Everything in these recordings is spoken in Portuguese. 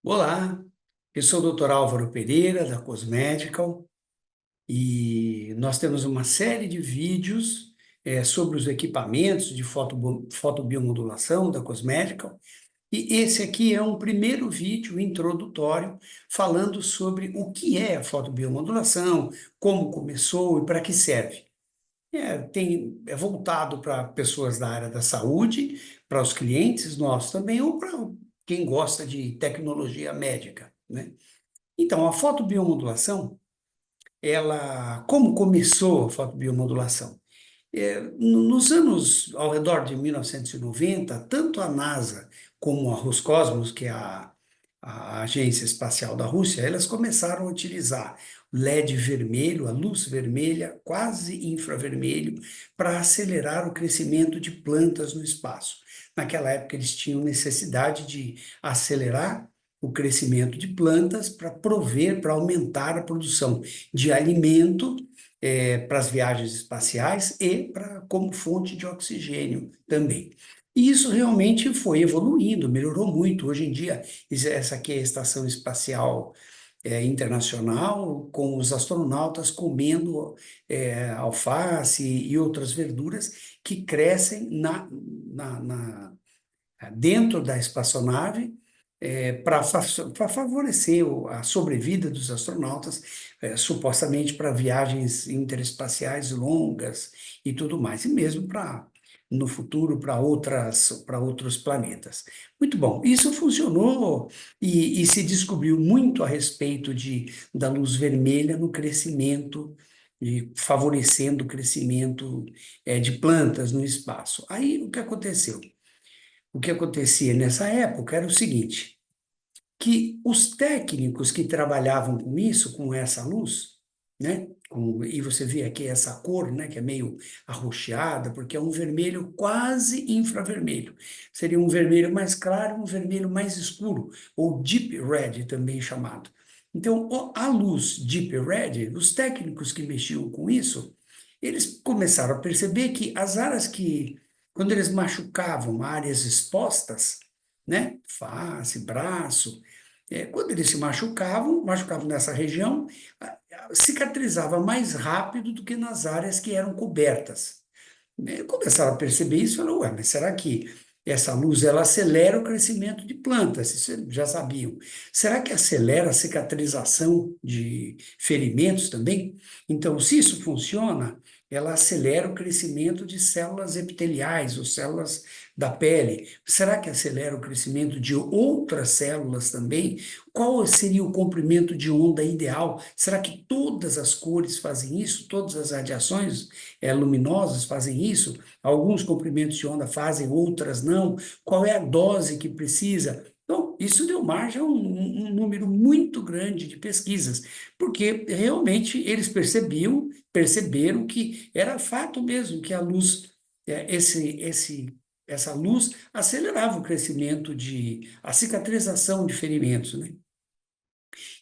Olá, eu sou o Dr. Álvaro Pereira, da Cosmedical, e nós temos uma série de vídeos sobre os equipamentos de fotobiomodulação da Cosmedical, e esse aqui é um primeiro vídeo introdutório falando sobre o que é a fotobiomodulação, como começou e para que serve. É voltado para pessoas da área da saúde, para os clientes nossos também, ou para quem gosta de tecnologia médica, né? Então, a fotobiomodulação, como começou a fotobiomodulação? Nos anos ao redor de 1990, tanto a NASA como a Roscosmos, que é a agência espacial da Rússia, elas começaram a utilizar LED vermelho, a luz vermelha, quase infravermelho, para acelerar o crescimento de plantas no espaço. Naquela época, eles tinham necessidade de acelerar o crescimento de plantas para prover, para aumentar a produção de alimento para as viagens espaciais e como fonte de oxigênio também. E isso realmente foi evoluindo, melhorou muito. Hoje em dia, essa aqui é a Estação Espacial Internacional, com os astronautas comendo alface e outras verduras que crescem dentro da espaçonave para favorecer a sobrevida dos astronautas, supostamente para viagens interespaciais longas e tudo mais, e mesmo no futuro para outros planetas. Muito bom, isso funcionou e se descobriu muito a respeito da luz vermelha no crescimento, e favorecendo o crescimento de plantas no espaço. Aí o que aconteceu? O que acontecia nessa época era o seguinte, que os técnicos que trabalhavam com isso, com essa luz, né? E você vê aqui essa cor, né? Que é meio arroxeada, porque é um vermelho quase infravermelho. Seria um vermelho mais claro, um vermelho mais escuro, ou deep red também chamado. Então, a luz deep red, os técnicos que mexiam com isso, eles começaram a perceber que as áreas quando eles machucavam áreas expostas, né? Face, braço, quando eles se machucavam nessa região, cicatrizava mais rápido do que nas áreas que eram cobertas. Começaram a perceber isso e falaram, ué, mas será que essa luz ela acelera o crescimento de plantas? Isso eles já sabiam. Será que acelera a cicatrização de ferimentos também? Então, se isso funciona, ela acelera o crescimento de células epiteliais ou células da pele. Será que acelera o crescimento de outras células também? Qual seria o comprimento de onda ideal? Será que todas as cores fazem isso? Todas as radiações luminosas fazem isso? Alguns comprimentos de onda fazem, outras não. Qual é a dose que precisa? Então, isso deu margem a um número muito grande de pesquisas, porque realmente eles perceberam que era fato mesmo que a luz, essa luz acelerava o crescimento a cicatrização de ferimentos, né?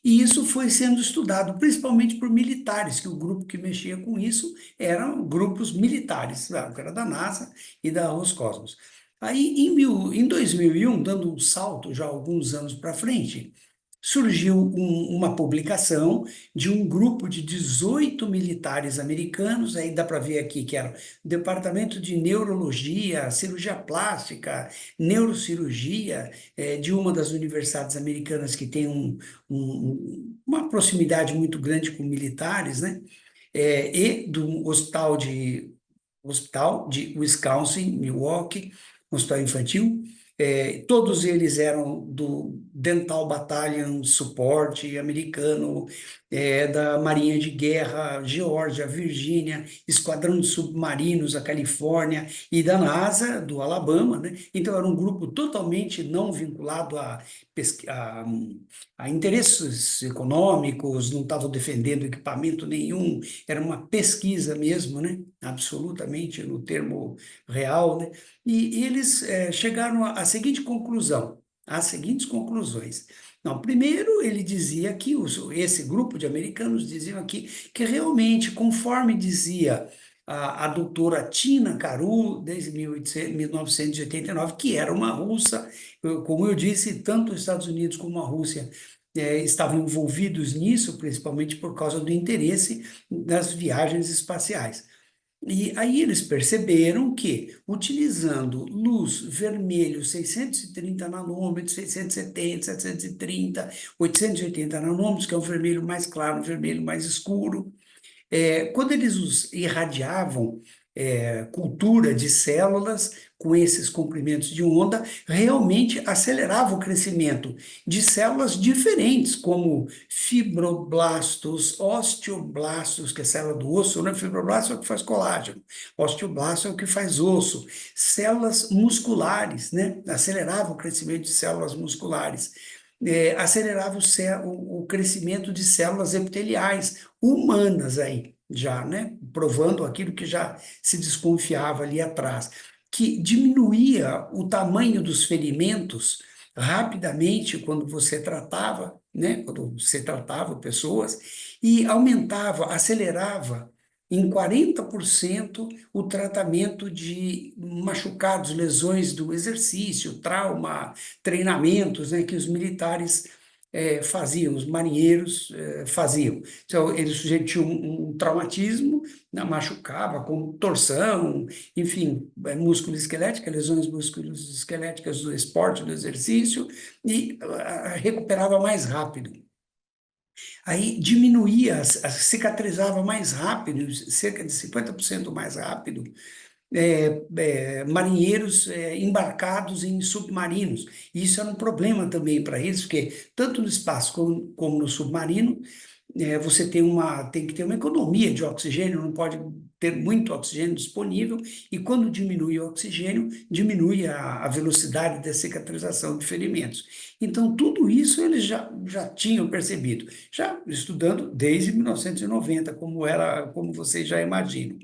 E isso foi sendo estudado principalmente por militares, que o grupo que mexia com isso eram grupos militares, que era da NASA e da Roscosmos. Aí, em 2001, dando um salto já alguns anos para frente, surgiu uma publicação de um grupo de 18 militares americanos, aí dá para ver aqui que era Departamento de Neurologia, Cirurgia Plástica, Neurocirurgia, de uma das universidades americanas que tem uma proximidade muito grande com militares, né? E do hospital de Wisconsin, Milwaukee, um hospital infantil. Todos eles eram do Dental Battalion Support americano, da Marinha de Guerra, Geórgia, Virgínia, Esquadrão de Submarinos, a Califórnia, e da NASA, do Alabama, né? Então, era um grupo totalmente não vinculado a interesses econômicos, não estavam defendendo equipamento nenhum, era uma pesquisa mesmo, né? Absolutamente no termo real, né? E eles chegaram à seguinte conclusão, às seguintes conclusões. Não, primeiro ele dizia esse grupo de americanos diziam aqui que realmente, conforme dizia a doutora Tina Caru, desde 1989, que era uma russa. Como eu disse, tanto os Estados Unidos como a Rússia estavam envolvidos nisso, principalmente por causa do interesse das viagens espaciais. E aí eles perceberam que, utilizando luz vermelho 630 nanômetros, 670, 730, 880 nanômetros, que é um vermelho mais claro, um vermelho mais escuro, quando eles irradiavam cultura de células com esses comprimentos de onda, realmente acelerava o crescimento de células diferentes, como fibroblastos, osteoblastos, que é célula do osso, né? Fibroblasto é o que faz colágeno, osteoblasto é o que faz osso, células musculares, né? Acelerava o crescimento de células musculares. Acelerava o crescimento de células epiteliais humanas aí, já, né? Provando aquilo que já se desconfiava ali atrás, que diminuía o tamanho dos ferimentos rapidamente quando você tratava, né? Quando você tratava pessoas, e aumentava, acelerava em 40% o tratamento de machucados, lesões do exercício, trauma, treinamentos, né, que os militares faziam, os marinheiros faziam. Então, ele sujeito tinha um traumatismo, né, machucava com torção, enfim, músculo esquelética, lesões músculos esqueléticas do esporte, do exercício, e recuperava mais rápido. Aí diminuía, cicatrizava mais rápido, cerca de 50% mais rápido, marinheiros embarcados em submarinos. E isso era um problema também para eles, porque tanto no espaço como no submarino, você tem que ter uma economia de oxigênio, não pode ter muito oxigênio disponível, e quando diminui o oxigênio, diminui a velocidade da cicatrização de ferimentos. Então, tudo isso eles já tinham percebido, já estudando desde 1990, como vocês já imaginam.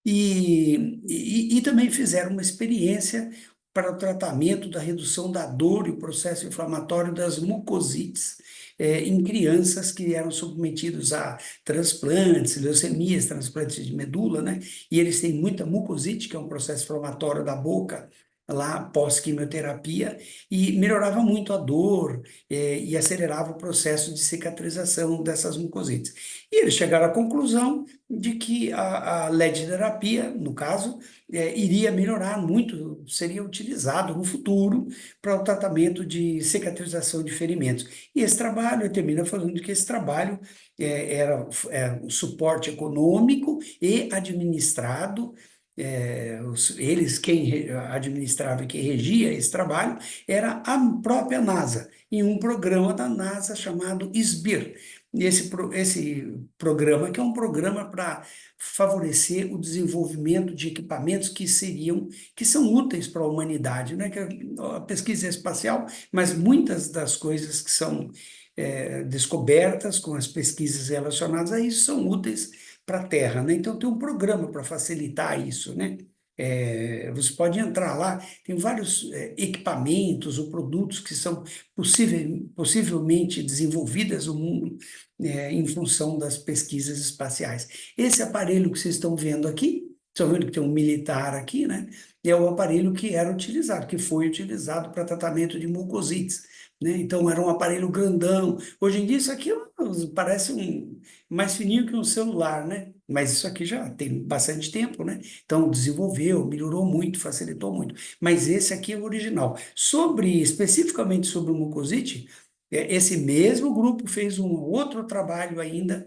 E também fizeram uma experiência para o tratamento da redução da dor e o processo inflamatório das mucosites em crianças que eram submetidos a transplantes, leucemias, transplantes de medula, né? E eles têm muita mucosite, que é um processo inflamatório da boca, lá pós-quimioterapia, e melhorava muito a dor e acelerava o processo de cicatrização dessas mucosites. E eles chegaram à conclusão de que a LED-terapia, no caso, iria melhorar muito, seria utilizado no futuro para o tratamento de cicatrização de ferimentos. E esse trabalho, ele termina falando que esse trabalho era um suporte econômico e administrado. Quem administrava e quem regia esse trabalho era a própria NASA, em um programa da NASA chamado SBIR. Esse programa, que é um programa para favorecer o desenvolvimento de equipamentos que são úteis para a humanidade, né? Que é a pesquisa espacial, mas muitas das coisas que são descobertas com as pesquisas relacionadas a isso são úteis para a Terra, né? Então tem um programa para facilitar isso, né? Você pode entrar lá, tem vários equipamentos ou produtos que são possivelmente desenvolvidas no mundo em função das pesquisas espaciais. Esse aparelho que vocês estão vendo aqui, estão vendo que tem um militar aqui, né? É o aparelho que era utilizado, que foi utilizado para tratamento de mucosites, né? Então era um aparelho grandão. Hoje em dia isso aqui parece mais fininho que um celular, né? Mas isso aqui já tem bastante tempo, né? Então desenvolveu, melhorou muito, facilitou muito. Mas esse aqui é o original. Especificamente sobre o mucosite, esse mesmo grupo fez um outro trabalho ainda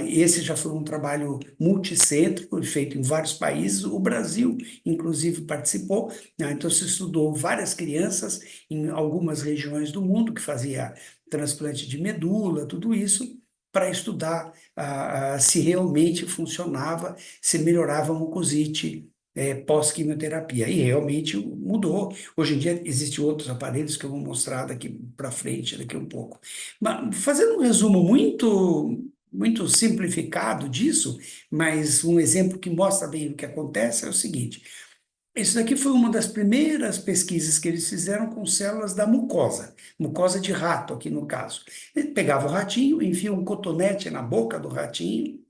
esse já foi um trabalho multicêntrico, feito em vários países. O Brasil, inclusive, participou, né? Então se estudou várias crianças em algumas regiões do mundo que fazia transplante de medula, tudo isso para estudar se realmente funcionava, se melhorava a mucosite pós-quimioterapia. E realmente mudou. Hoje em dia existem outros aparelhos que eu vou mostrar daqui para frente, daqui um pouco. Mas, fazendo um resumo muito simplificado disso, mas um exemplo que mostra bem o que acontece é o seguinte. Isso daqui foi uma das primeiras pesquisas que eles fizeram com células da mucosa de rato, aqui no caso. Ele pegava o ratinho, enfia um cotonete na boca do ratinho,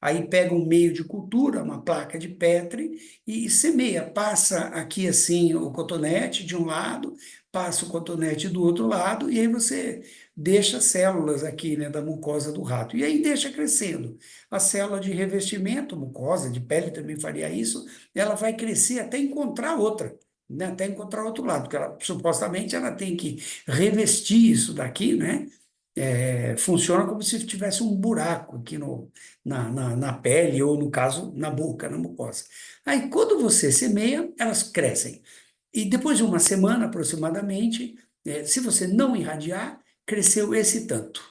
Aí pega um meio de cultura, uma placa de Petri, e semeia. Passa aqui assim o cotonete de um lado, passa o cotonete do outro lado, e aí você deixa células aqui, né, da mucosa do rato. E aí deixa crescendo. A célula de revestimento, mucosa, de pele também faria isso, ela vai crescer até encontrar outra. Né, até encontrar outro lado, porque ela, supostamente ela tem que revestir isso daqui, né? Funciona como se tivesse um buraco aqui no, na pele, ou no caso, na boca, na mucosa. Aí, quando você semeia, elas crescem. E depois de uma semana aproximadamente, se você não irradiar, cresceu esse tanto,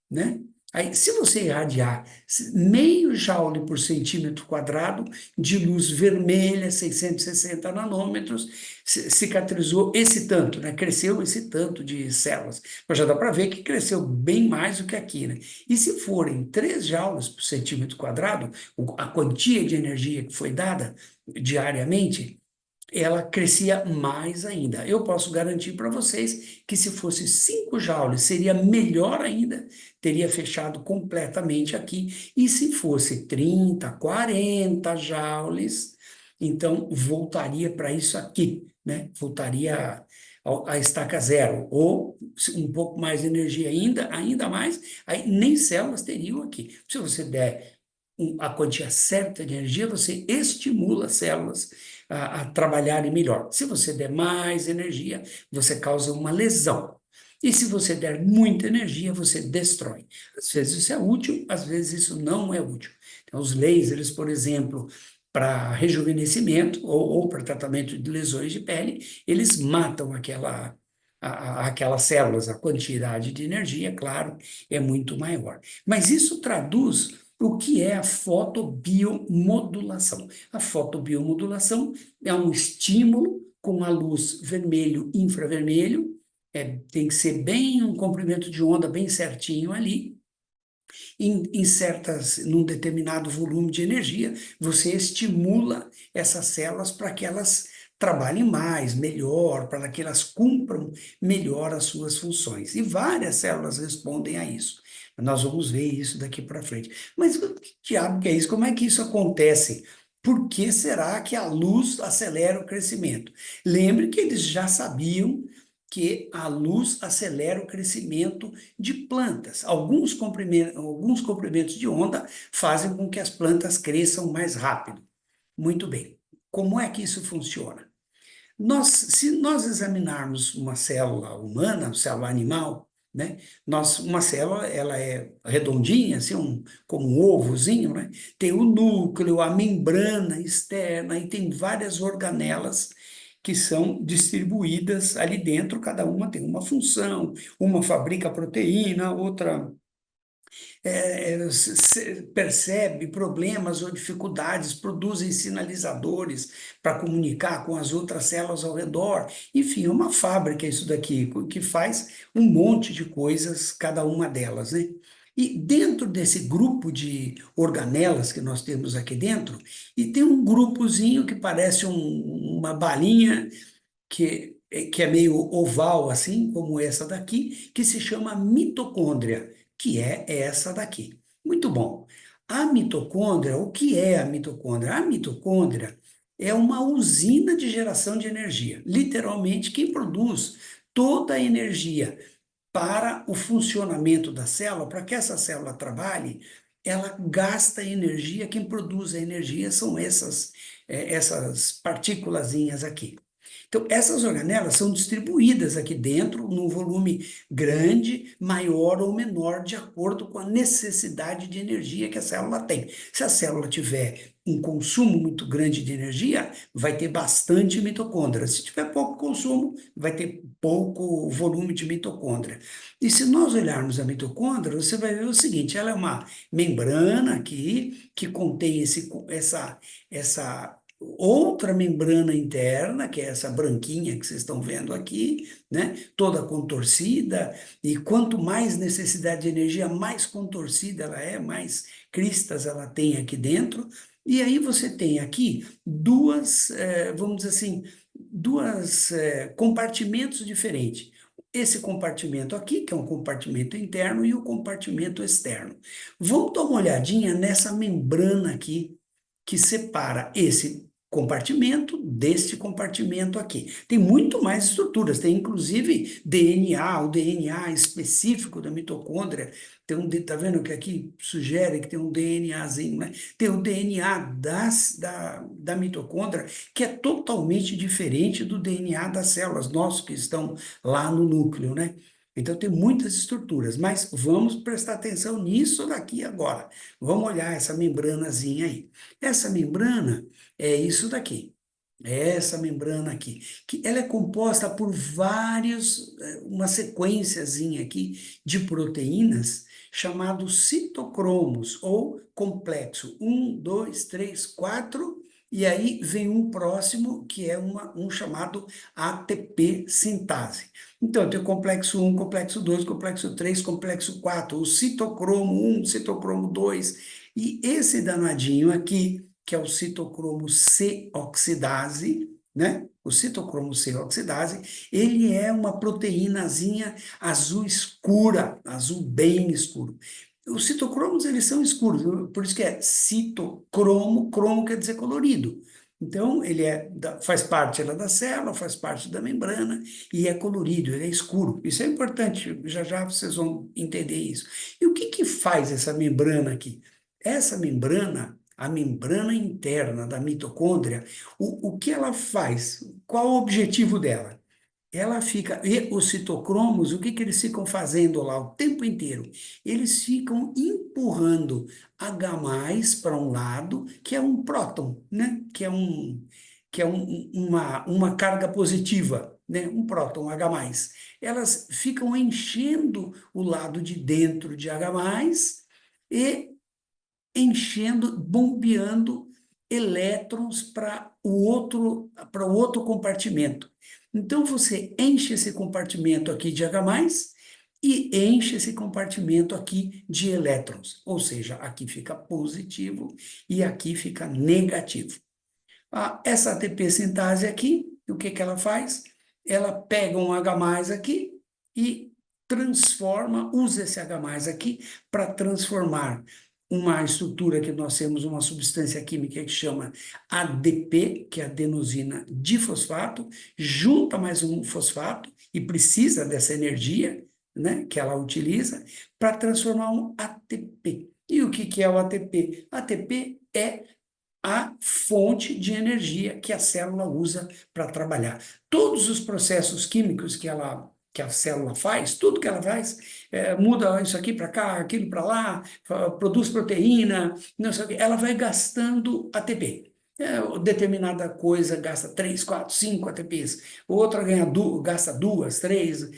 né? Aí, se você irradiar meio joule por centímetro quadrado de luz vermelha, 660 nanômetros, cicatrizou esse tanto, né? Cresceu esse tanto de células. Mas já dá para ver que cresceu bem mais do que aqui, né? E se forem 3 joules por centímetro quadrado, a quantia de energia que foi dada diariamente, ela crescia mais ainda. Eu posso garantir para vocês que se fosse 5 joules, seria melhor ainda, teria fechado completamente aqui. E se fosse 30, 40 joules, então voltaria para isso aqui, né? Voltaria à estaca zero, ou um pouco mais de energia ainda, ainda mais, aí nem células teriam aqui. Se você der a quantia certa de energia, você estimula as células a trabalharem melhor. Se você der mais energia, você causa uma lesão. E se você der muita energia, você destrói. Às vezes isso é útil, às vezes isso não é útil. Então, os lasers, por exemplo, para rejuvenescimento ou para tratamento de lesões de pele, eles matam aquelas células, a quantidade de energia, claro, é muito maior. Mas isso traduz o que é a fotobiomodulação. A fotobiomodulação é um estímulo com a luz vermelho e infravermelho, tem que ser bem um comprimento de onda bem certinho ali, num determinado volume de energia, você estimula essas células para que elas trabalhem mais, melhor, para que elas cumpram melhor as suas funções. E várias células respondem a isso. Nós vamos ver isso daqui para frente. Mas o que diabo que é isso? Como é que isso acontece? Por que será que a luz acelera o crescimento? Lembre que eles já sabiam que a luz acelera o crescimento de plantas. Alguns comprimentos de onda fazem com que as plantas cresçam mais rápido. Muito bem. Como é que isso funciona? Se nós examinarmos uma célula humana, uma célula animal, né? Uma célula, ela é redondinha, assim, como um ovozinho, né? Tem o núcleo, a membrana externa, e tem várias organelas que são distribuídas ali dentro, cada uma tem uma função, uma fabrica proteína, outra percebe problemas ou dificuldades, produzem sinalizadores para comunicar com as outras células ao redor. Enfim, é uma fábrica isso daqui, que faz um monte de coisas, cada uma delas, né? E dentro desse grupo de organelas que nós temos aqui dentro, e tem um grupozinho que parece uma balinha que é meio oval, assim como essa daqui, que se chama mitocôndria, que é essa daqui. Muito bom. A mitocôndria, o que é a mitocôndria? A mitocôndria é uma usina de geração de energia. Literalmente, quem produz toda a energia para o funcionamento da célula, para que essa célula trabalhe, ela gasta energia. Quem produz a energia são essas partículazinhas aqui. Então, essas organelas são distribuídas aqui dentro num volume grande, maior ou menor, de acordo com a necessidade de energia que a célula tem. Se a célula tiver um consumo muito grande de energia, vai ter bastante mitocôndria. Se tiver pouco consumo, vai ter pouco volume de mitocôndria. E se nós olharmos a mitocôndria, você vai ver o seguinte: ela é uma membrana aqui que contém essa outra membrana interna, que é essa branquinha que vocês estão vendo aqui, né? Toda contorcida, e quanto mais necessidade de energia, mais contorcida ela é, mais cristas ela tem aqui dentro. E aí você tem aqui vamos dizer assim, compartimentos diferentes. esse compartimento aqui, que é um compartimento interno, e o compartimento externo. Vamos dar uma olhadinha nessa membrana aqui, que separa esse compartimento deste compartimento aqui. Tem muito mais estruturas, tem inclusive DNA, o DNA específico da mitocôndria. Tá vendo que aqui sugere que tem um DNAzinho, né? Tem o DNA da mitocôndria, que é totalmente diferente do DNA das células, nossos que estão lá no núcleo, né? Então tem muitas estruturas, mas vamos prestar atenção nisso daqui agora. Vamos olhar essa membranazinha aí. Essa membrana é isso daqui. É essa membrana aqui, que ela é composta por uma sequenciazinha aqui de proteínas chamados citocromos, ou complexo um, 2, 3, 4, e aí vem um próximo que é um chamado ATP sintase. Então, tem o complexo um, complexo 2, complexo 3, complexo 4, o citocromo um, citocromo 2, e esse danadinho aqui, que é o citocromo C oxidase, né? O citocromo C oxidase, ele é uma proteínazinha azul escura, azul bem escuro. Os citocromos, eles são escuros, por isso que é citocromo, cromo quer dizer colorido. Então, faz parte da célula, faz parte da membrana e é colorido, ele é escuro. Isso é importante, já já vocês vão entender isso. E o que que faz essa membrana aqui? Essa membrana, a membrana interna da mitocôndria, o que ela faz? Qual o objetivo dela? Ela fica, e os citocromos, o que que eles ficam fazendo lá o tempo inteiro? Eles ficam empurrando H+ para um lado, que é um próton, né? Uma carga positiva, né? Um próton, H+. Elas ficam enchendo o lado de dentro de H+, e enchendo, bombeando elétrons para o outro compartimento. Então você enche esse compartimento aqui de H+, e enche esse compartimento aqui de elétrons, ou seja, aqui fica positivo e aqui fica negativo. Essa ATP sintase aqui, o que que ela faz? Ela pega um H+ aqui e usa esse H+ aqui para transformar uma estrutura que nós temos, uma substância química que chama ADP, que é adenosina difosfato, junta mais um fosfato e precisa dessa energia, né, que ela utiliza para transformar um ATP. E o que que é o ATP? ATP é a fonte de energia que a célula usa para trabalhar. Todos os processos químicos que a célula faz, tudo que ela faz, muda isso aqui para cá, aquilo para lá, produz proteína, não sei o quê, ela vai gastando ATP. Determinada coisa gasta 3, 4, 5 ATPs, outra gasta 2, 3,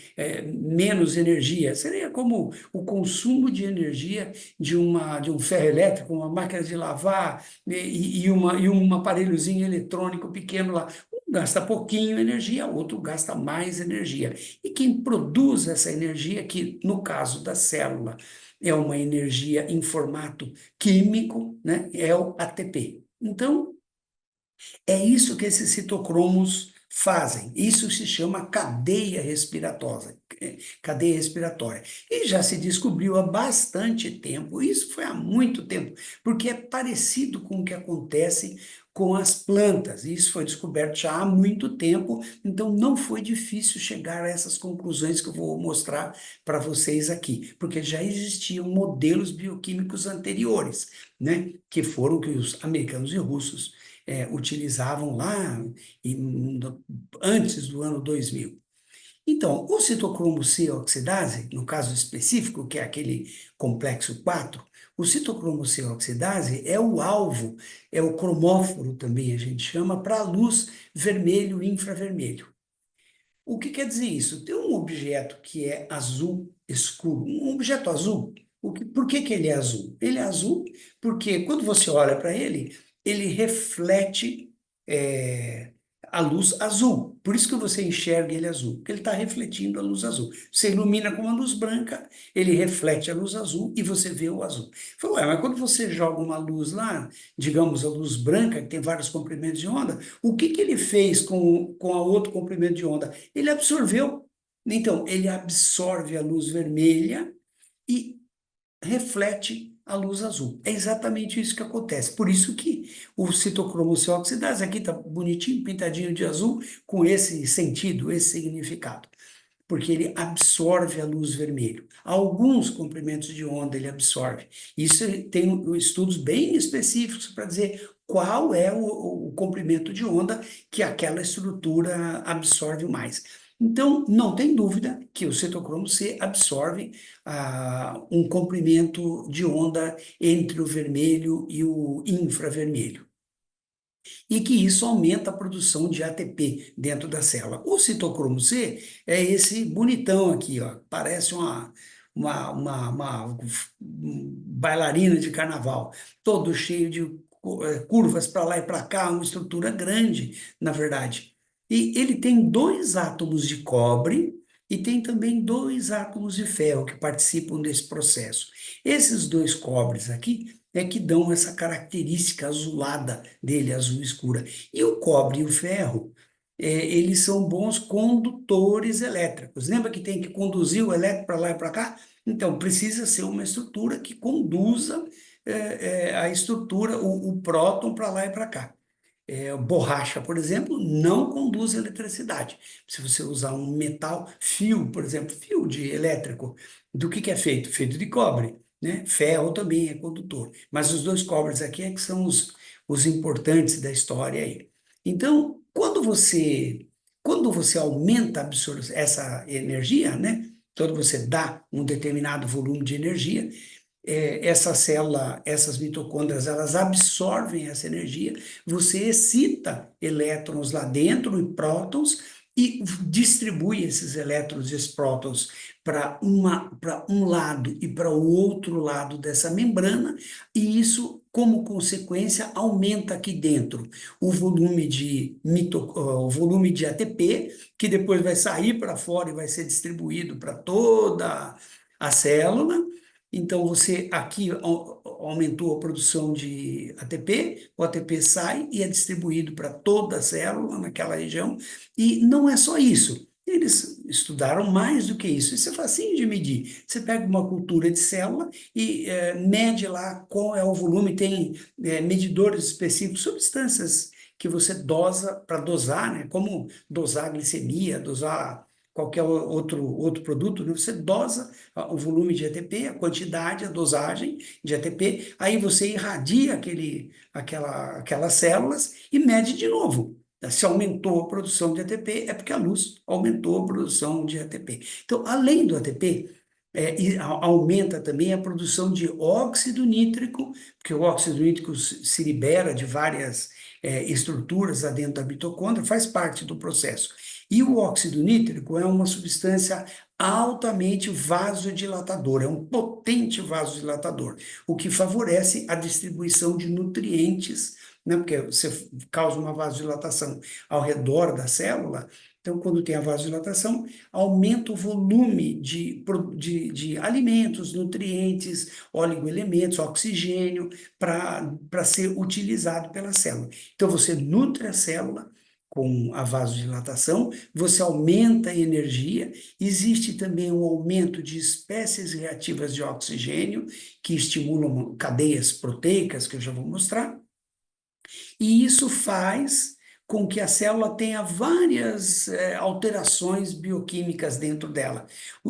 menos energia. Seria como o consumo de energia de um ferro elétrico, uma máquina de lavar e um aparelhozinho eletrônico pequeno lá. Um gasta pouquinho energia, outro gasta mais energia. E quem produz essa energia, que no caso da célula é uma energia em formato químico, né, é o ATP. Então, é isso que esses citocromos fazem. Isso se chama cadeia respiratória. Cadeia respiratória. E já se descobriu há bastante tempo, isso foi há muito tempo, porque é parecido com o que acontece com as plantas. Isso foi descoberto já há muito tempo, então não foi difícil chegar a essas conclusões que eu vou mostrar para vocês aqui, porque já existiam modelos bioquímicos anteriores, né, que foram que os americanos e russos utilizavam lá antes do ano 2000. Então, o citocromo C oxidase, no caso específico, que é aquele complexo 4, o citocromo C oxidase é o alvo, é o cromóforo também a gente chama, para a luz vermelho e infravermelho. O que quer dizer isso? Tem um objeto que é azul escuro, um objeto azul. Por que que ele é azul? Ele é azul porque quando você olha para ele, ele reflete é, a luz azul. Por isso que você enxerga ele azul, porque ele está refletindo a luz azul. Você ilumina com uma luz branca, ele reflete a luz azul e você vê o azul. Falei, ué, mas quando você joga uma luz lá, digamos a luz branca, que tem vários comprimentos de onda, o que que ele fez com a outro comprimento de onda? Ele absorveu. Então, ele absorve a luz vermelha e reflete a luz azul. É exatamente isso que acontece. Por isso que o citocromo C oxidase aqui está bonitinho, pintadinho de azul, com esse sentido, esse significado. Porque ele absorve a luz vermelha. Alguns comprimentos de onda ele absorve. Isso tem estudos bem específicos para dizer qual é o comprimento de onda que aquela estrutura absorve mais. Então, não tem dúvida que o citocromo C absorve um comprimento de onda entre o vermelho e o infravermelho e que isso aumenta a produção de ATP dentro da célula. O citocromo C é esse bonitão aqui, ó, parece uma bailarina de carnaval, todo cheio de curvas para lá e para cá, uma estrutura grande, na verdade. E ele tem dois átomos de cobre e tem também dois átomos de ferro que participam desse processo. Esses dois cobres aqui é que dão essa característica azulada dele, azul escura. E o cobre e o ferro, eles são bons condutores elétricos. Lembra que tem que conduzir o elétron para lá e para cá? Então, precisa ser uma estrutura que conduza a estrutura, o próton para lá e para cá. Borracha, por exemplo, não conduz eletricidade. Se você usar um metal, fio, por exemplo, fio de elétrico, do que é feito? Feito de cobre, né? Ferro também é condutor. Mas os dois cobres aqui é que são os importantes da história aí. Então, quando você aumenta essa energia, né? Quando você dá um determinado volume de energia, essa célula, essas mitocôndrias, elas absorvem essa energia, você excita elétrons lá dentro e prótons e distribui esses elétrons e esses prótons para um lado e para o outro lado dessa membrana, e isso, como consequência, aumenta aqui dentro o volume de ATP, que depois vai sair para fora e vai ser distribuído para toda a célula. Então, você aqui aumentou a produção de ATP, o ATP sai e é distribuído para toda a célula naquela região. E não é só isso. Eles estudaram mais do que isso. Isso é facinho de medir. Você pega uma cultura de célula e mede lá qual é o volume, tem medidores específicos, substâncias que você dosa para dosar, né? Como dosar a glicemia, dosar qualquer outro produto, né? Você dosa o volume de ATP, a quantidade, a dosagem de ATP, aí você irradia aquelas células e mede de novo. Se aumentou a produção de ATP, é porque a luz aumentou a produção de ATP. Então, além do ATP, aumenta também a produção de óxido nítrico, porque o óxido nítrico se libera de várias estruturas lá dentro da mitocôndria, faz parte do processo. E o óxido nítrico é uma substância altamente vasodilatadora, é um potente vasodilatador, o que favorece a distribuição de nutrientes, né? Porque você causa uma vasodilatação ao redor da célula. Então, quando tem a vasodilatação, aumenta o volume de alimentos, nutrientes, oligoelementos, oxigênio, para ser utilizado pela célula. Então, você nutre a célula com a vasodilatação, você aumenta a energia, existe também um aumento de espécies reativas de oxigênio, que estimulam cadeias proteicas, que eu já vou mostrar, e isso faz com que a célula tenha várias alterações bioquímicas dentro dela.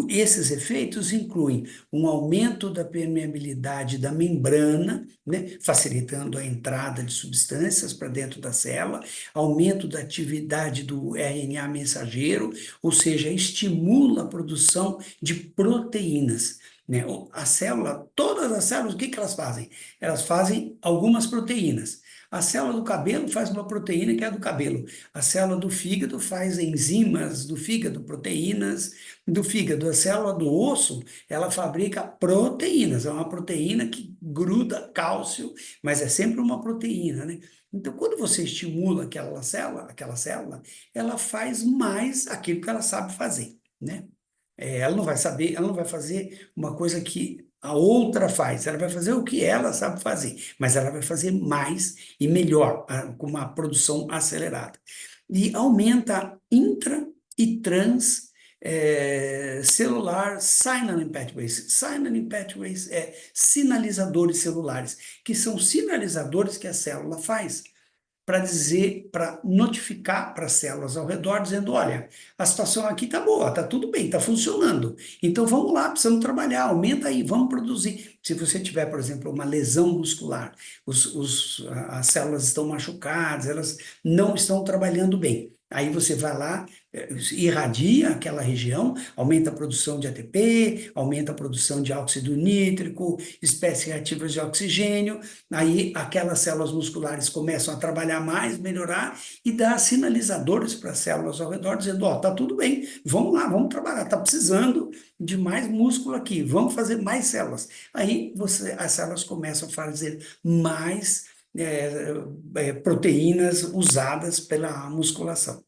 Esses efeitos incluem um aumento da permeabilidade da membrana, né, facilitando a entrada de substâncias para dentro da célula, aumento da atividade do RNA mensageiro, ou seja, estimula a produção de proteínas. Né? A célula, todas as células, o que elas fazem? Elas fazem algumas proteínas. A célula do cabelo faz uma proteína que é a do cabelo. A célula do fígado faz enzimas do fígado, proteínas do fígado. A célula do osso, ela fabrica proteínas. É uma proteína que gruda cálcio, mas é sempre uma proteína, né? Então, quando você estimula aquela célula, ela faz mais aquilo que ela sabe fazer, né? Ela não vai saber, ela não vai fazer uma coisa que a outra faz, ela vai fazer o que ela sabe fazer, mas ela vai fazer mais e melhor, com uma produção acelerada. E aumenta intra e trans celular signaling pathways. Signaling pathways é sinalizadores celulares, que são sinalizadores que a célula faz para dizer, para notificar para as células ao redor, dizendo, olha, a situação aqui está boa, está tudo bem, está funcionando. Então vamos lá, precisamos trabalhar, aumenta aí, vamos produzir. Se você tiver, por exemplo, uma lesão muscular, as células estão machucadas, elas não estão trabalhando bem. Aí você vai lá, irradia aquela região, aumenta a produção de ATP, aumenta a produção de óxido nítrico, espécies reativas de oxigênio, aí aquelas células musculares começam a trabalhar mais, melhorar e dar sinalizadores para as células ao redor, dizendo, ó, tá tudo bem, vamos lá, vamos trabalhar, tá precisando de mais músculo aqui, vamos fazer mais células. Aí as células começam a fazer mais proteínas usadas pela musculação.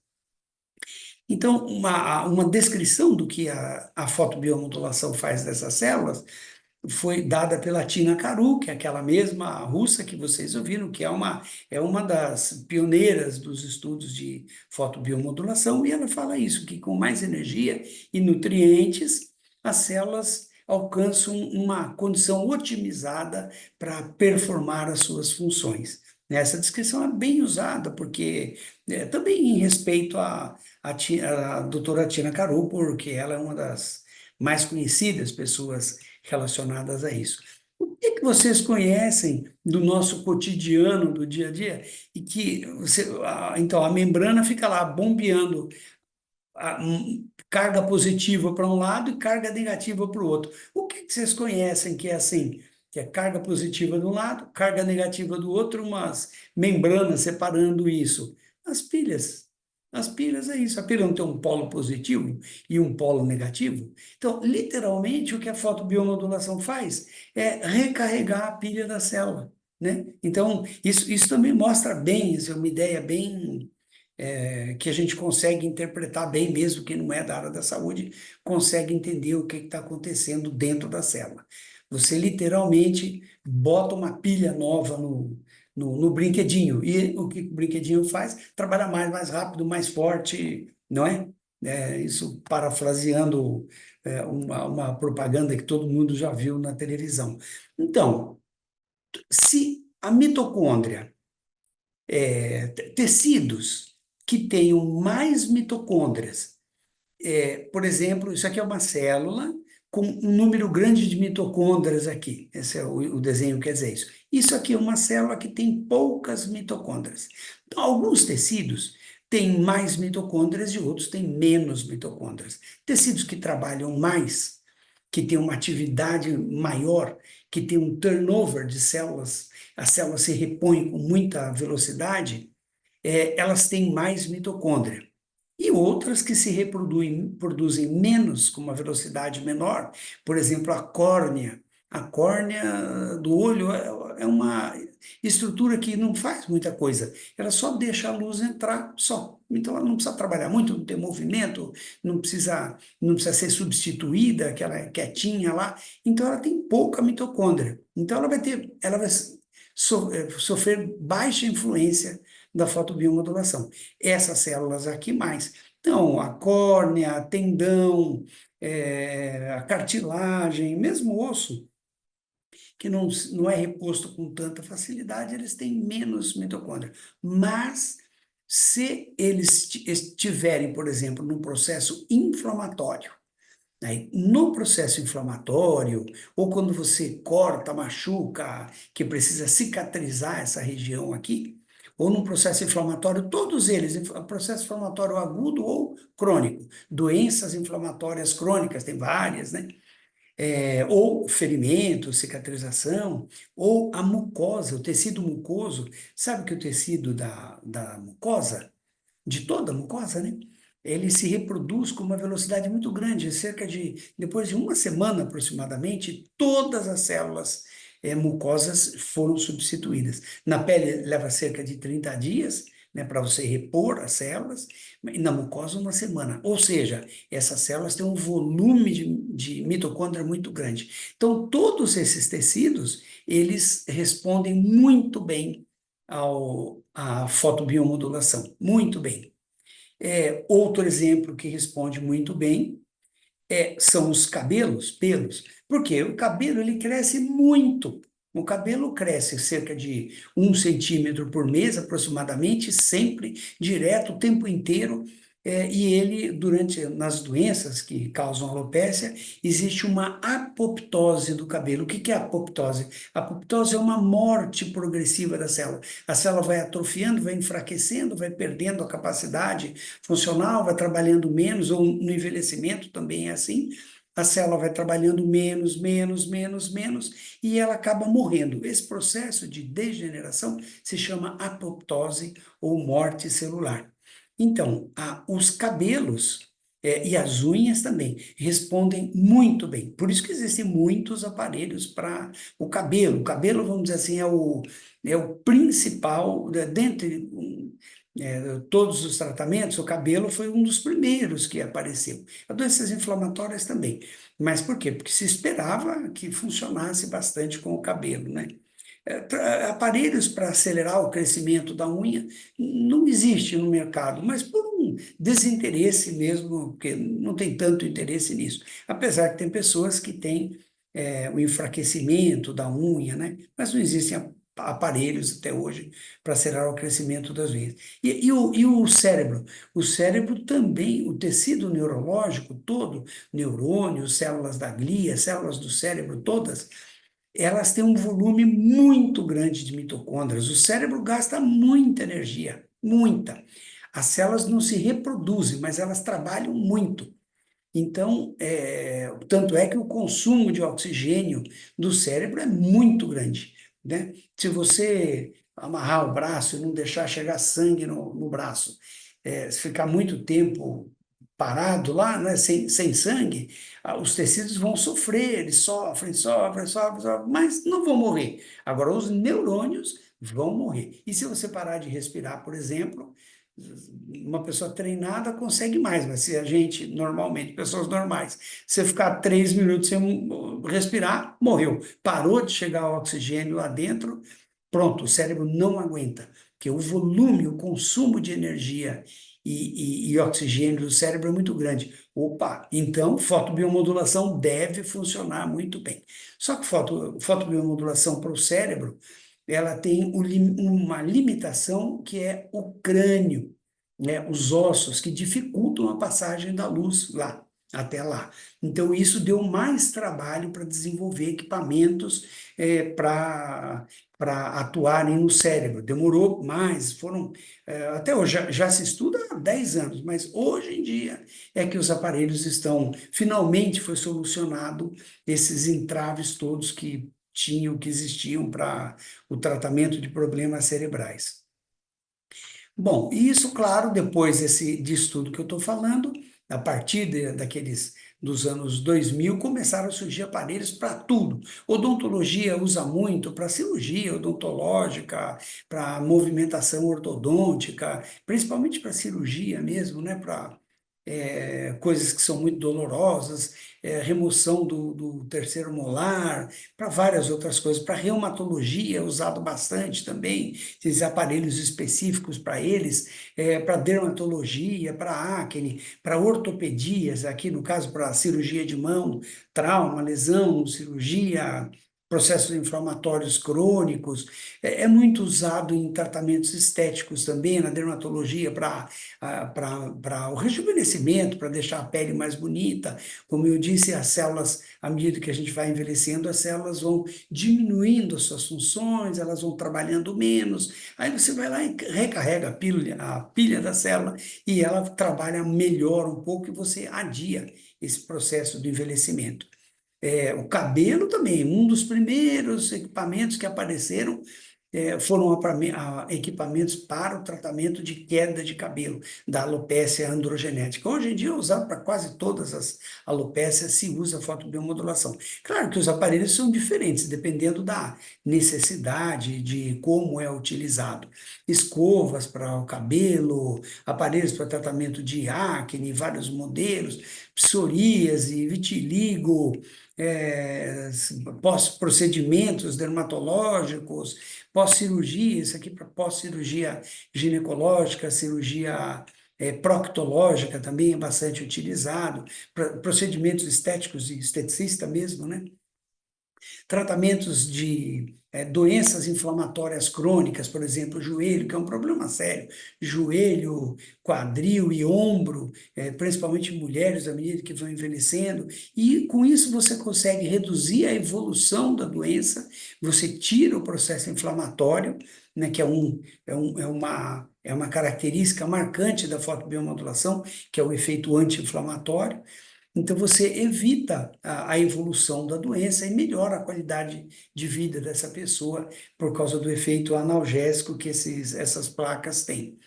Então, uma descrição do que a fotobiomodulação faz dessas células foi dada pela Tina Karu, que é aquela mesma russa que vocês ouviram, que é uma das pioneiras dos estudos de fotobiomodulação, e ela fala isso, que com mais energia e nutrientes, as células alcançam uma condição otimizada para performar as suas funções. Essa descrição é bem usada, porque também em respeito à doutora Tina Karu, porque ela é uma das mais conhecidas pessoas relacionadas a isso. O que que vocês conhecem do nosso cotidiano, do dia a dia, e que então a membrana fica lá bombeando carga positiva para um lado e carga negativa para o outro. O que que vocês conhecem que é assim? Que é carga positiva de um lado, carga negativa do outro, umas membranas separando isso. As pilhas. As pilhas é isso. A pilha não tem um polo positivo e um polo negativo. Então, literalmente, o que a fotobiomodulação faz é recarregar a pilha da célula, né? Então, isso também mostra bem, isso é uma ideia bem que a gente consegue interpretar bem, mesmo quem não é da área da saúde, consegue entender o que está acontecendo dentro da célula. Você literalmente bota uma pilha nova no brinquedinho, e o que o brinquedinho faz? Trabalha mais rápido, mais forte, não é? Isso parafraseando uma propaganda que todo mundo já viu na televisão. Então, se a mitocôndria tecidos que tenham mais mitocôndrias. Por exemplo, isso aqui é uma célula com um número grande de mitocôndrias aqui. Esse é o desenho quer dizer isso. Isso aqui é uma célula que tem poucas mitocôndrias. Então, alguns tecidos têm mais mitocôndrias e outros têm menos mitocôndrias. Tecidos que trabalham mais, que têm uma atividade maior, que tem um turnover de células, as células se repõem com muita velocidade, elas têm mais mitocôndria. E outras que se produzem menos, com uma velocidade menor, por exemplo, a córnea. A córnea do olho é uma estrutura que não faz muita coisa, ela só deixa a luz entrar só. Então ela não precisa trabalhar muito, não tem movimento, não precisa ser substituída, aquela quietinha lá. Então ela tem pouca mitocôndria. Então ela vai sofrer baixa influência da fotobiomodulação. Essas células aqui mais. Então, a córnea, tendão, a cartilagem, mesmo o osso, que não é reposto com tanta facilidade, eles têm menos mitocôndria. Mas, se eles estiverem, por exemplo, num processo inflamatório, aí, no processo inflamatório, ou quando você corta, machuca, que precisa cicatrizar essa região aqui, ou num processo inflamatório, todos eles, processo inflamatório agudo ou crônico, doenças inflamatórias crônicas, tem várias, né? Ou ferimento, cicatrização, ou a mucosa, o tecido mucoso, sabe que o tecido da mucosa, de toda a mucosa, né? Ele se reproduz com uma velocidade muito grande, depois de uma semana aproximadamente, todas as células mucosas foram substituídas. Na pele leva cerca de 30 dias, né, para você repor as células, e na mucosa uma semana. Ou seja, essas células têm um volume de mitocôndria muito grande. Então, todos esses tecidos, eles respondem muito bem à fotobiomodulação, muito bem. Outro exemplo que responde muito bem São os cabelos, pelos. Porque o cabelo ele cresce muito. O cabelo cresce cerca de 1 centímetro por mês, aproximadamente, sempre, direto, o tempo inteiro. E ele, nas doenças que causam alopecia, existe uma apoptose do cabelo. O que que é apoptose? A apoptose é uma morte progressiva da célula. A célula vai atrofiando, vai enfraquecendo, vai perdendo a capacidade funcional, vai trabalhando menos, ou no envelhecimento também é assim. A célula vai trabalhando menos, menos, menos, menos, e ela acaba morrendo. Esse processo de degeneração se chama apoptose ou morte celular. Então, os cabelos e as unhas também respondem muito bem. Por isso que existem muitos aparelhos para o cabelo. O cabelo, vamos dizer assim, é o principal, dentre todos os tratamentos, o cabelo foi um dos primeiros que apareceu. As doenças inflamatórias também. Mas por quê? Porque se esperava que funcionasse bastante com o cabelo, né? Aparelhos para acelerar o crescimento da unha não existe no mercado, mas por um desinteresse mesmo, porque não tem tanto interesse nisso. Apesar que tem pessoas que têm o enfraquecimento da unha, né? Mas não existem aparelhos até hoje para acelerar o crescimento das unhas. E o cérebro? O cérebro também, o tecido neurológico todo, neurônios, células da glia, células do cérebro todas, elas têm um volume muito grande de mitocôndrias. O cérebro gasta muita energia, muita. As células não se reproduzem, mas elas trabalham muito. Então, tanto é que o consumo de oxigênio do cérebro é muito grande, né? Se você amarrar o braço e não deixar chegar sangue no braço, se ficar muito tempo parado lá, né, sem sangue, os tecidos vão sofrer, eles sofrem, sofrem, sofrem, sofrem, mas não vão morrer. Agora, os neurônios vão morrer. E se você parar de respirar, por exemplo, uma pessoa treinada consegue mais, mas se a gente, normalmente, pessoas normais, se ficar 3 minutos sem respirar, morreu. Parou de chegar o oxigênio lá dentro, pronto, o cérebro não aguenta, porque o volume, o consumo de energia e oxigênio do cérebro é muito grande. Opa, então fotobiomodulação deve funcionar muito bem. Só que fotobiomodulação para o cérebro, ela tem uma limitação que é o crânio, né? Os ossos que dificultam a passagem da luz lá, até lá. Então, isso deu mais trabalho para desenvolver equipamentos para atuarem no cérebro. Demorou mais, até hoje, já se estuda há 10 anos, mas hoje em dia é que os aparelhos finalmente foi solucionado esses entraves todos que existiam para o tratamento de problemas cerebrais. Bom, e isso, claro, depois disso tudo que eu estou falando, a partir dos anos 2000, começaram a surgir aparelhos para tudo. Odontologia usa muito para cirurgia odontológica, para movimentação ortodôntica, principalmente para cirurgia mesmo, né? Para coisas que são muito dolorosas, remoção do terceiro molar, para várias outras coisas. Para reumatologia é usado bastante também, esses aparelhos específicos para eles, para dermatologia, para acne, para ortopedias, aqui no caso para cirurgia de mão, trauma, lesão, cirurgia, processos inflamatórios crônicos, é muito usado em tratamentos estéticos também, na dermatologia, para o rejuvenescimento, para deixar a pele mais bonita. Como eu disse, as células, à medida que a gente vai envelhecendo, as células vão diminuindo as suas funções, elas vão trabalhando menos. Aí você vai lá e recarrega a pilha da célula e ela trabalha melhor um pouco e você adia esse processo do envelhecimento. O cabelo também, um dos primeiros equipamentos que apareceram foram equipamentos para o tratamento de queda de cabelo, da alopecia androgenética. Hoje em dia é usado para quase todas as alopécias, se usa fotobiomodulação. Claro que os aparelhos são diferentes, dependendo da necessidade, de como é utilizado. Escovas para o cabelo, aparelhos para tratamento de acne, vários modelos, psoríase, vitiligo, pós-procedimentos dermatológicos, pós-cirurgia, isso aqui para pós-cirurgia ginecológica, cirurgia proctológica também é bastante utilizado, procedimentos estéticos e esteticista mesmo, né? Tratamentos de doenças inflamatórias crônicas, por exemplo, joelho, que é um problema sério, joelho, quadril e ombro, principalmente mulheres à medida que vão envelhecendo, e com isso você consegue reduzir a evolução da doença, você tira o processo inflamatório, né, que é uma característica marcante da fotobiomodulação, que é o efeito anti-inflamatório. Então, você evita a evolução da doença e melhora a qualidade de vida dessa pessoa por causa do efeito analgésico que essas placas têm.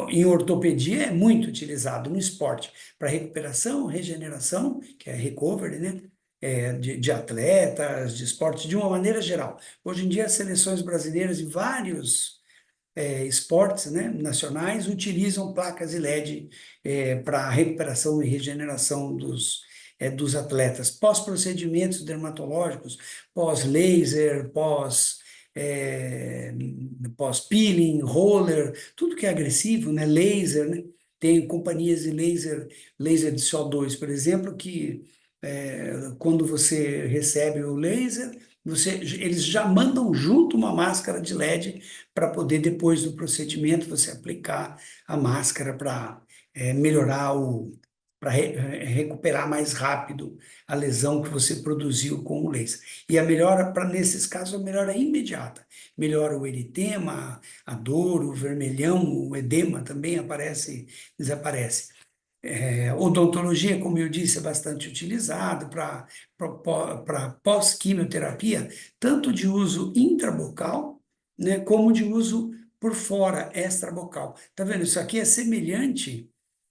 Em ortopedia é muito utilizado no esporte para recuperação, regeneração, que é recovery, né? De atletas, de esportes, de uma maneira geral. Hoje em dia, as seleções brasileiras e vários esportes, né, nacionais utilizam placas de LED para recuperação e regeneração dos atletas, pós-procedimentos dermatológicos, pós-laser, é, pós-peeling, roller, tudo que é agressivo, né, laser, né, tem companhias de laser de CO2, por exemplo, que quando você recebe o laser, eles já mandam junto uma máscara de LED para poder, depois do procedimento, você aplicar a máscara para melhorar para recuperar mais rápido a lesão que você produziu com o laser. E a melhora, nesses casos, a melhora é imediata. Melhora o eritema, a dor, o vermelhão, o edema também desaparece. Odontologia, como eu disse, é bastante utilizado para pós-quimioterapia, tanto de uso intrabucal, né, como de uso por fora, extrabucal. Tá vendo? Isso aqui é semelhante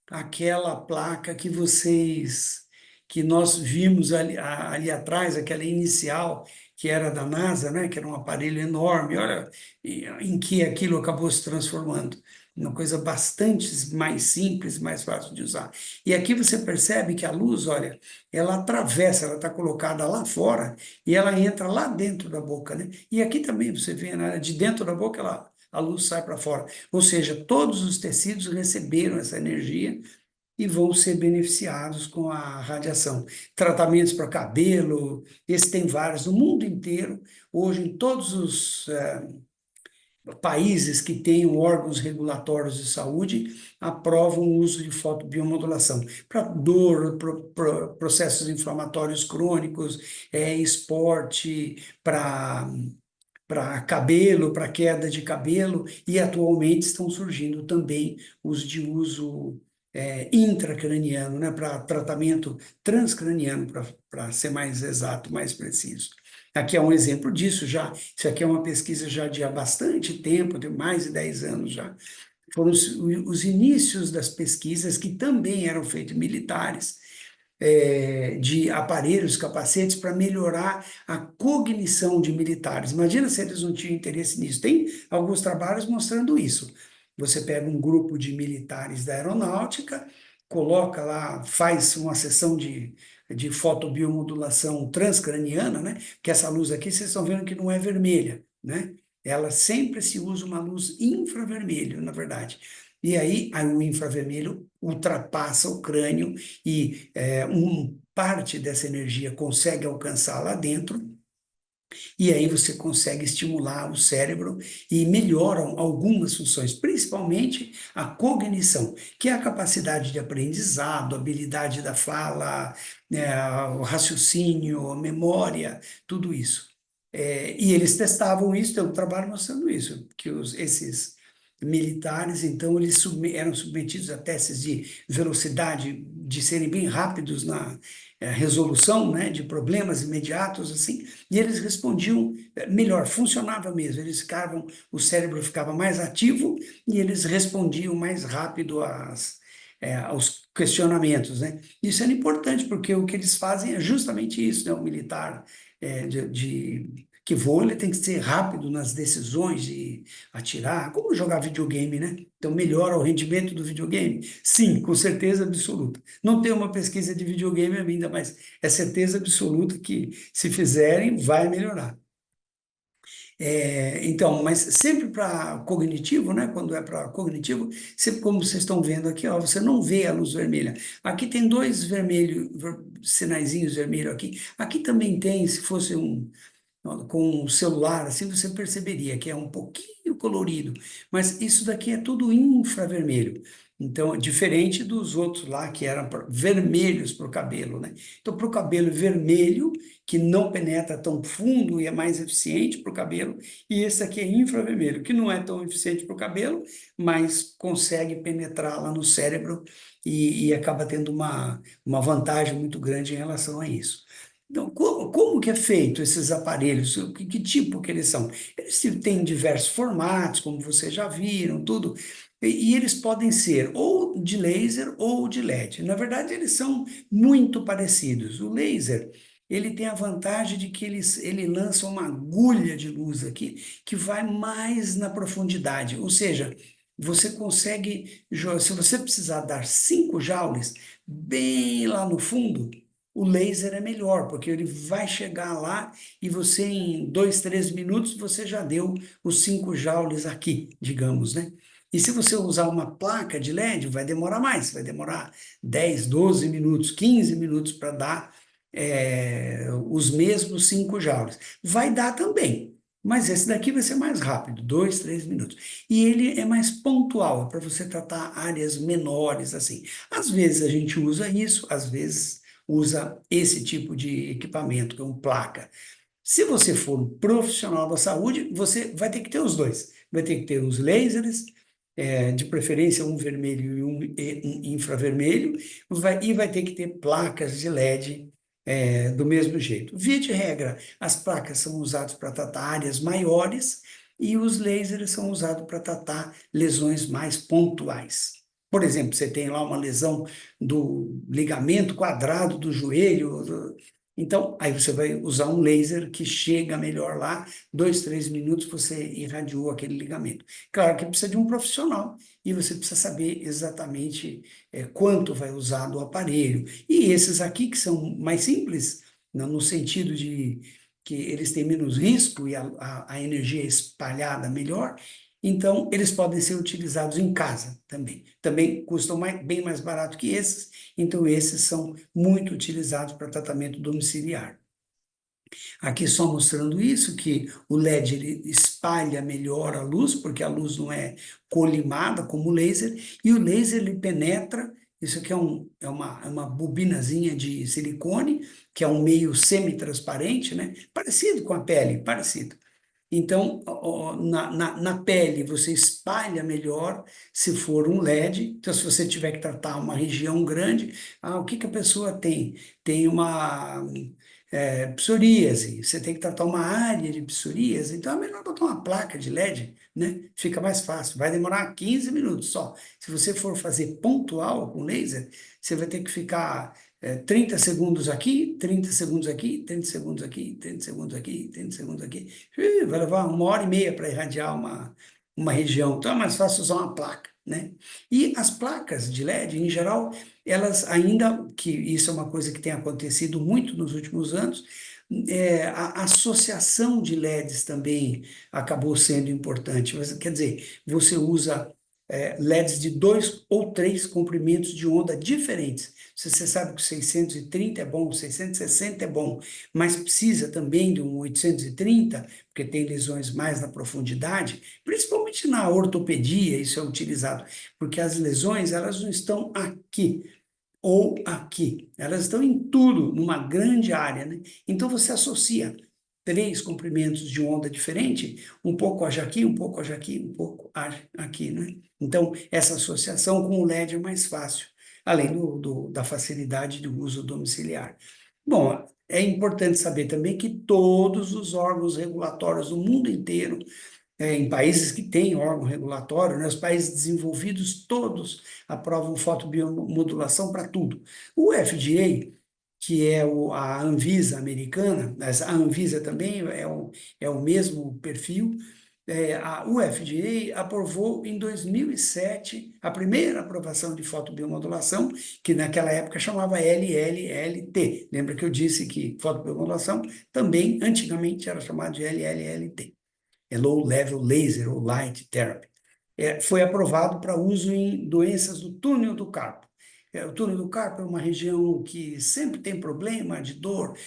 àquela placa que nós vimos ali atrás, aquela inicial, que era da NASA, né, que era um aparelho enorme, olha em que aquilo acabou se transformando uma coisa bastante mais simples, mais fácil de usar. E aqui você percebe que a luz, olha, ela atravessa, ela está colocada lá fora e ela entra lá dentro da boca, né? E aqui também você vê, né, de dentro da boca a luz sai para fora. Ou seja, todos os tecidos receberam essa energia e vão ser beneficiados com a radiação. Tratamentos para cabelo, esse tem vários no mundo inteiro. Hoje, em todos os países que tenham órgãos regulatórios de saúde aprovam o uso de fotobiomodulação para dor, processos inflamatórios crônicos, esporte, para cabelo, para queda de cabelo, e atualmente estão surgindo também os de uso intracraniano, né, para tratamento transcraniano, para ser mais exato, mais preciso. Aqui é um exemplo disso já. Isso aqui é uma pesquisa já de há bastante tempo, de mais de 10 anos já. Foram os inícios das pesquisas que também eram feitos militares, de aparelhos, capacetes para melhorar a cognição de militares. Imagina se eles não tinham interesse nisso. Tem alguns trabalhos mostrando isso. Você pega um grupo de militares da aeronáutica, coloca lá, faz uma sessão de fotobiomodulação transcraniana, né? Que essa luz aqui, vocês estão vendo que não é vermelha, né? Ela sempre se usa uma luz infravermelho, na verdade. E aí o infravermelho ultrapassa o crânio e parte dessa energia consegue alcançar lá dentro, e aí você consegue estimular o cérebro e melhoram algumas funções, principalmente a cognição, que é a capacidade de aprendizado, a habilidade da fala, o raciocínio, a memória, tudo isso. E eles testavam isso, tem um trabalho mostrando isso, que esses militares, então, eles eram submetidos a testes de velocidade, de serem bem rápidos na resolução, né, de problemas imediatos, assim, e eles respondiam melhor, funcionava mesmo, o cérebro ficava mais ativo e eles respondiam mais rápido aos questionamentos, né? Isso era importante, porque o que eles fazem é justamente isso, né? O militar que voa, ele tem que ser rápido nas decisões de atirar, como jogar videogame, né? Então, melhora o rendimento do videogame? Sim, com certeza absoluta. Não tem uma pesquisa de videogame ainda, mas é certeza absoluta que, se fizerem, vai melhorar. Então, mas sempre para cognitivo, né? Quando é para cognitivo, sempre como vocês estão vendo aqui, ó, você não vê a luz vermelha. Aqui tem dois sinaizinhos vermelhos aqui. Aqui também tem, se fosse com um celular, assim você perceberia que é um pouquinho colorido, mas isso daqui é tudo infravermelho. Então, é diferente dos outros lá que eram vermelhos para o cabelo, né? Então, para o cabelo vermelho, que não penetra tão fundo e é mais eficiente para o cabelo, e esse aqui é infravermelho, que não é tão eficiente para o cabelo, mas consegue penetrar lá no cérebro e acaba tendo uma vantagem muito grande em relação a isso. Então, como que é feito esses aparelhos? Que tipo que eles são? Eles têm diversos formatos, como vocês já viram, tudo, e eles podem ser ou de laser ou de LED. Na verdade, eles são muito parecidos. O laser, ele tem a vantagem de que ele lança uma agulha de luz aqui que vai mais na profundidade, ou seja, você consegue, se você precisar dar 5 joules bem lá no fundo, o laser é melhor, porque ele vai chegar lá e você, em 2, 3 minutos, você já deu os 5 joules aqui, digamos, né? E se você usar uma placa de LED, vai demorar mais, vai demorar 10, 12 minutos, 15 minutos para dar os mesmos 5 joules. Vai dar também, mas esse daqui vai ser mais rápido, 2, 3 minutos. E ele é mais pontual, para você tratar áreas menores, assim. Às vezes a gente usa isso, às vezes usa esse tipo de equipamento, que é um placa. Se você for um profissional da saúde, você vai ter que ter os dois. Vai ter que ter os lasers, de preferência um vermelho e um infravermelho, e vai ter que ter placas de LED, do mesmo jeito. Via de regra, as placas são usadas para tratar áreas maiores e os lasers são usados para tratar lesões mais pontuais. Por exemplo, você tem lá uma lesão do ligamento quadrado do joelho, então, aí você vai usar um laser que chega melhor lá, 2, 3 minutos você irradiou aquele ligamento. Claro que precisa de um profissional e você precisa saber exatamente quanto vai usar do aparelho. E esses aqui que são mais simples, no sentido de que eles têm menos risco e a energia é espalhada melhor, então eles podem ser utilizados em casa também. Também custam bem mais barato que esses, então esses são muito utilizados para tratamento domiciliar. Aqui só mostrando isso, que o LED ele espalha melhor a luz, porque a luz não é colimada como o laser, e o laser ele penetra, isso aqui é uma bobinazinha de silicone, que é um meio semi-transparente, né? Parecido com a pele, parecido. Então, na pele você espalha melhor se for um LED. Então, se você tiver que tratar uma região grande, o que que a pessoa tem? Tem uma psoríase, você tem que tratar uma área de psoríase, então é melhor botar uma placa de LED, né? Fica mais fácil, vai demorar 15 minutos só. Se você for fazer pontual com laser, você vai ter que ficar 30 segundos aqui, 30 segundos aqui, 30 segundos aqui, 30 segundos aqui, 30 segundos aqui. Vai levar 1 hora e meia para irradiar uma região, então é mais fácil usar uma placa, né? E as placas de LED, em geral, elas ainda, que isso é uma coisa que tem acontecido muito nos últimos anos, a associação de LEDs também acabou sendo importante. Quer dizer, você usa LEDs de 2 ou 3 comprimentos de onda diferentes. Se você sabe que o 630 é bom, o 660 é bom, mas precisa também de um 830, porque tem lesões mais na profundidade, principalmente na ortopedia, isso é utilizado, porque as lesões, elas não estão aqui ou aqui, elas estão em tudo, numa grande área, né? Então você associa 3 comprimentos de onda diferente, um pouco haja aqui, um pouco haja aqui, um pouco haja aqui, né? Então essa associação com o LED é mais fácil, além da facilidade do uso domiciliar. Bom, é importante saber também que todos os órgãos regulatórios do mundo inteiro, em países que têm órgão regulatório, né, os países desenvolvidos todos aprovam fotobiomodulação para tudo. O FDA, que é a Anvisa americana, mas a Anvisa também é o mesmo perfil, o FDA aprovou em 2007 a primeira aprovação de fotobiomodulação, que naquela época chamava LLLT. Lembra que eu disse que fotobiomodulação também antigamente era chamada de LLLT. Low Level Laser ou Light Therapy. Foi aprovado para uso em doenças do túnel do carpo. O túnel do carpo é uma região que sempre tem problema de dor,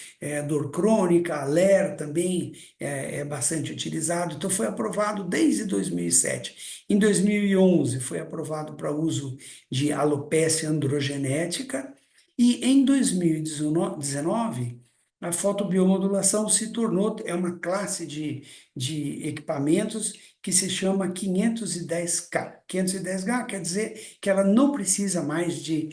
dor crônica, aler também é bastante utilizado. Então, foi aprovado desde 2007. Em 2011, foi aprovado para uso de alopecia androgenética. E em 2019, a fotobiomodulação se tornou, é uma classe de equipamentos que se chama 510K. 510K quer dizer que ela não precisa mais de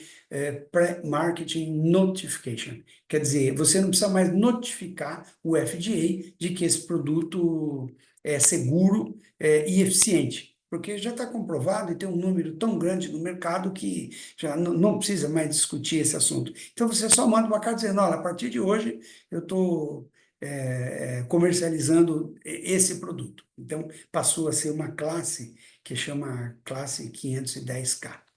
Pre-Marketing Notification. Quer dizer, você não precisa mais notificar o FDA de que esse produto é seguro e eficiente. Porque já está comprovado e tem um número tão grande no mercado que já não precisa mais discutir esse assunto. Então você só manda uma carta dizendo: olha, a partir de hoje eu estou comercializando esse produto. Então passou a ser uma classe que chama classe 510K.